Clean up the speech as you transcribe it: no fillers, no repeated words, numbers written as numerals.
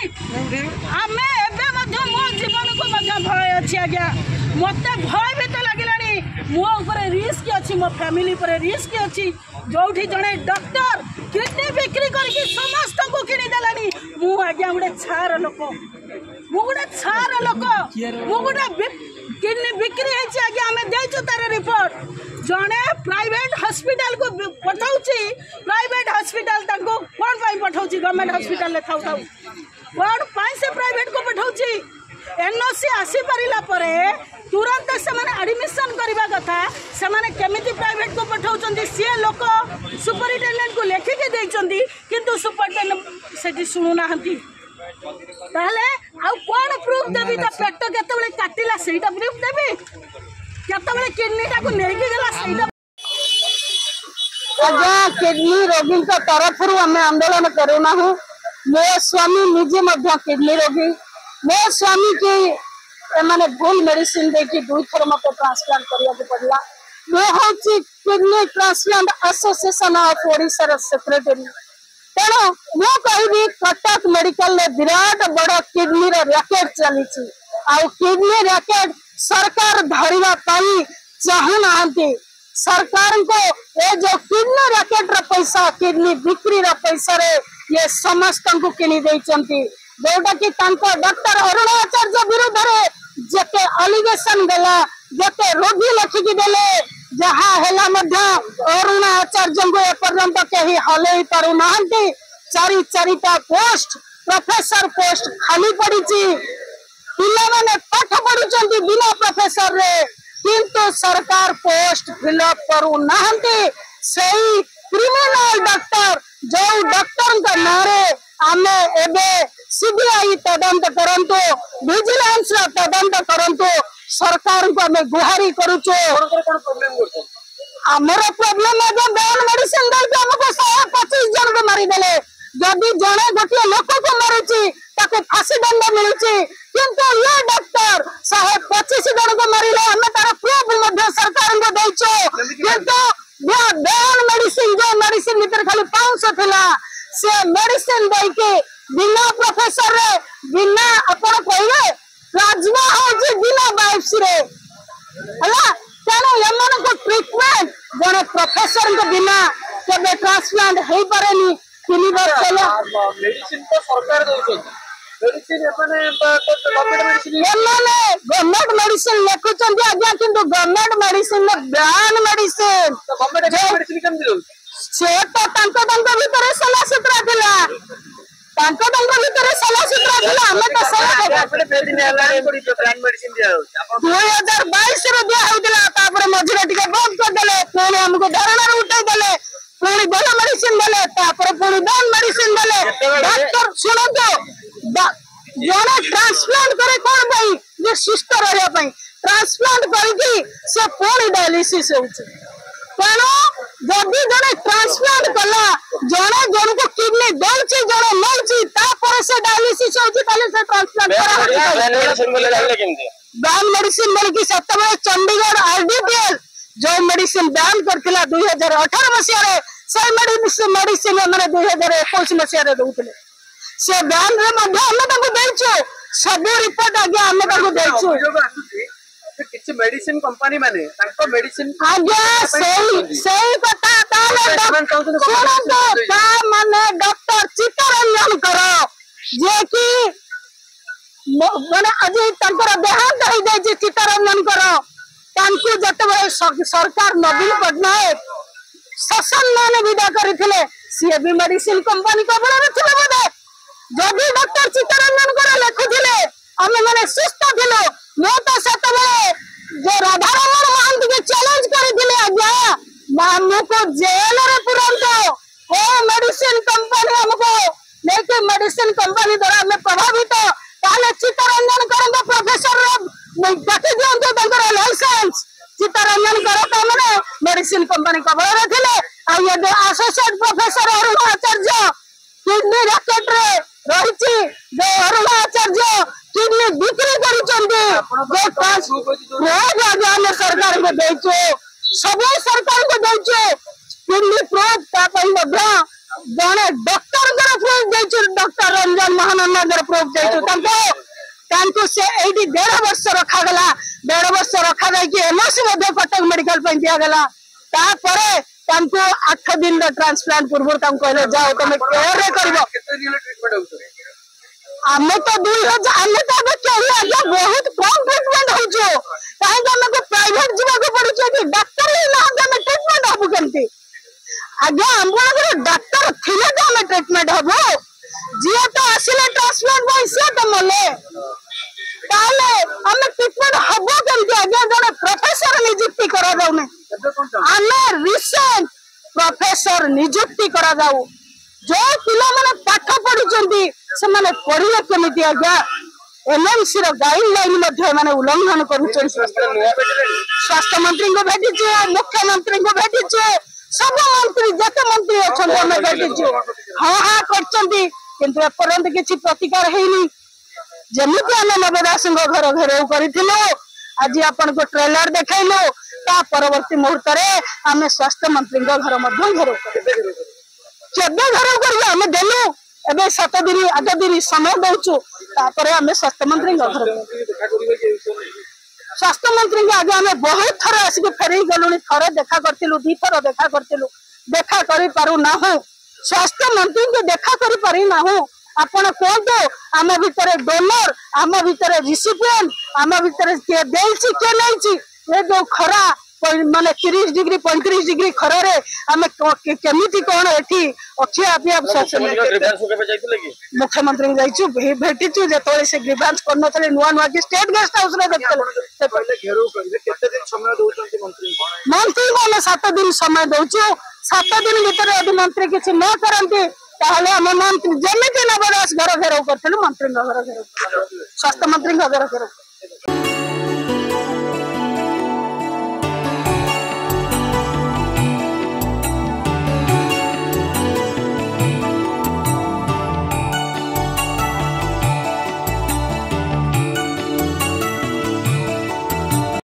आम मो जीवन को भय अच्छी आज्ञा मत भय भी लगे मो रिस्क अच्छी मो फैमिली रिस्क अच्छी जो जड़े डॉक्टर किडनी बिक्री करके समस्त को किनीदेलानी मुझे गोटे छार लोक गोटे छार लोक गोटे किडनी बिक्री है आम देचु तार रिपोर्ट जड़े प्राइवेट हॉस्पिटल को पठाऊँ प्राइवेट हॉस्पिटल कौन पठाऊँ गवर्नमेंट हॉस्पिटल था कौन से प्राइवेट को पठाऊँ एनओसी आसी पारा तुरंत से एडमिशन करने कथा से केमिति प्राइवेट को पठाऊँ सी लोक सुपरिटेडेंट को लेखिकी देइचंदी किंतु सुपरिटेडेंट से शुणुना ताहले आउ कौन प्रूफ देवी तो पेट केतबेले काटिला सेटा प्रूफ देवी केतबेले किडनी टाको नेकी गला सेटा आज्ञा किडनी रोगी का तरफ आम आंदोलन करूना हूँ मो स्वामी निजे मध्य किडनी रोगी मो स्वामी की मैंने भूल मेडिसिन देखी 2 थर मत ट्रांसप्लांट करने पड़ा मैं हूँ kidney transplant association of Odisha secretary तेणु मु कहि कटक मेडिकल विराट बड़ किडनी रैकेट चली किडनी रैकेट सरकार धरवा चाहूना सरकार को ये जो किडनी रैकेट पैसा किडनी बिक्री पैसा रे ये समस्त को किनी जोटा कि डॉक्टर अरुण आचार्य विरुद्ध रे जेते अलिगेशन गला जेते रोगी लिखिकी देले जहाँ हेला मध्य अरुण आचार्य को एपर्यंत कहीं हलई पारु नाहंती चारिटा पोस्ट प्रोफेसर पोस्ट खाली पड़ी पिला माने पाठ पढ़ुचंती बिना प्रोफेसर रे किंतु सरकार पोस्ट फिलअप करू नाहंती सही क्रिमिनल डॉक्टर जो डॉक्टर का नारे आमे एबे सीबीआई तदंत करंतु विजिलेंस तदंत करंतु सरकार को आमे गुहारी करूचो आमर प्रॉब्लम है जो बैन मेडिसिन दे हमको 125 जन को मारी देले जदि जणे गोटे लोक को मारुची ताको फांसी दंड मिलुची किंतु ये डॉक्टर 125 जन को मारिले हमें तार प्रूफ मध्य सरकार को देइछो किंतु ये बैन मेडिसिन जो मेडिसिन भीतर खाली 500 थिला से मेडिसिन दे के बिना प्रोफेसर रे बिना अपन कहले राजमा हो बिना बायोप्सी रे हला तेणु एमान को ट्रीटमेंट जड़े प्रोफेसर के बिना केबे ट्रांसप्लांट हो पारेनी 3 वर्ष मेडिसिन तो सरकार दउछन मेडिसिन गवर्नमेंट मेडिसिन लिखुचन आज्ञा किंतु government medicine brand medicine medicine केम दिलो से तो तांको भीतर सला सूत्र थिला तांको भीतर सला सूत्र थिला हमें तो सला आपने फेर दिन हेलानी पड़ी ब्रांड मेडिसिन दिया होची 2022 रो दिया होतिला तापर मझरे टिके बंद कर देले पुणी हमको धरणा रे उठाई देले पुणी बल मेडिसिन देले तापर पुणी बैन मेडिसिन देले डॉक्टर सुनो तो जने ट्रांसप्लांट करे कौन भाई जे सुस्त रहया पई ट्रांसप्लांट करके से पुणी डायलिसिस होउछ तेणु जदि जने ट्रांसप्लांट कला जने जन को किडनी दउची जने मौची तापर से डायलिसिस होउछ ताले से ट्रांसप्लांट करा बैन मेडिसिन बोल की सतबे चंडीगढ़ आरडीपीएल जो मेडिसिन बैन करथिला 2018 मसिया रे से मेडिसिन हमरे 2021 मसिया रे दउतले से बैन रे मध्य हम ताको देइछो सब रिपोर्ट आगे हम ताको देइछो किछ मेडिसिन कंपनी माने ताको मेडिसिन आगे सही कथा ताले सुनो ता माने डॉक्टर चित्तरंजन करो जे कि माने अजय तंकर देहांत हो जाय चित्तरंजन करो तांकु जतबे सरकार नवीन पटनायक शासन माने विदा करथिले सी भी मेडिसिन कंपनी को बड़ा रथिले बोदे जदि डॉक्टर चित्तरंजन करो लिखुथिले हमें माने सुस्त थिलो मो तो सतबे जो राधारमण महंत के चैलेंज करथिले आज्ञा हमको जेल रे पुरंतो ओ मेडिसिन कंपनी हमको लेके मेडिसिन कंपनी द्वारा हमें प्रभावित ताले चित्तरंजन करंतो प्रोफेसर रे गति दियंतो तंकर लाइसेंस चित्तरंजन करतो माने मेडिसिन कंपनी खबर रथिले आ ये एसोसिएट प्रोफेसर अरुण आचार्य किडनी रैकेट रे रहिछि जो अरुण आचार्य किडनी बिक्री करूचंदी जो सरकार को देइछो सब सरकार को देइछो किडनी प्रूफ ता पई मध्य जड़े doctor proof doctor Ranjan Mahanand proof से 1.5 वर्ष रखागला 1.5 वर्ष रखा एमओसी कटक मेडिकल दिगला 8 दिन ट्रांसप्लांट पूर्व कहले जाओ तुम केयर कर आम तो 2000 आम तो आगे बहुत कम ट्रिटमेंट हो कहीं प्राइवेट जावाक पड़े डाक्तर ही ना ट्रिटमेंट हबू केमती आगे आम डाक्तर थिले तो आम ट्रिटमेंट हबू जी तो आसिले ट्रांसप्लांट पैसा तो मले ताले आम ट्रिटमेंट हबो केमती आगे जने प्रोफेसर नियुक्ति करा जाउने आमे रिसेंट प्रोफेसर नियुक्ति करा जाऊ जो पिला माने पाठ पढुचंती से माने पढिले केमिति आज्ञा एमएमसी रो गाइडलाइन मध्ये माने उल्लंघन करूचन स्वास्थ्य मंत्री को भेटिचे मुख्यमंत्री को भेटिचे सब मंत्री जते मंत्री अछन हमें भेटिचे हां हां करचंती किंतु एपर्यंत किछि प्रतिकार हेनी जेमिति आमे नवदास घर घेराव करिथिलो आज आपण को ट्रेलर देखाइलो ता परवर्ती मुहूर्त रे आमे स्वास्थ्य मंत्री घर मध्ये घेराव केबे घेराव करबो आमे देलु एबे 7 दिन 8 दिन समय दउछु तापरे आमे स्वास्थ्य मंत्री घर स्वास्थ्य मंत्री के आगे आमे बहुत थर आसिक फेरी गलुनी थरे देखा करतिलु 2 थर देखा करतिलु देखा करि पारु ना हो स्वास्थ्य मंत्री के देखा करि पारि ना हो आपण कोंतो आमे भितरे डोनर आमे भितरे रिसिपिएंट आमे भितरे के देइछि के नैछि ए जो खरा माने 30 डिग्री 35 डिग्री खरा रे आमे केमिति कोन एठी अखिया अपिया मुख्यमंत्री जाइछु भेटिछु जेतोले से ग्रीवांस करनो थले नुवा नुवा की स्टेट गेस्ट हाउस रे देखले से पहले घेरो कर केते दिन समय दोचंती मंत्री माने 7 दिन समय दोछु 7 दिन भीतर यदि मंत्री किछि न करंती ताहले हम मंत्री जेमिति नवदास घर घेराव करथलु मंत्री घर घेराव स्वास्थ्य मंत्री घर घेराव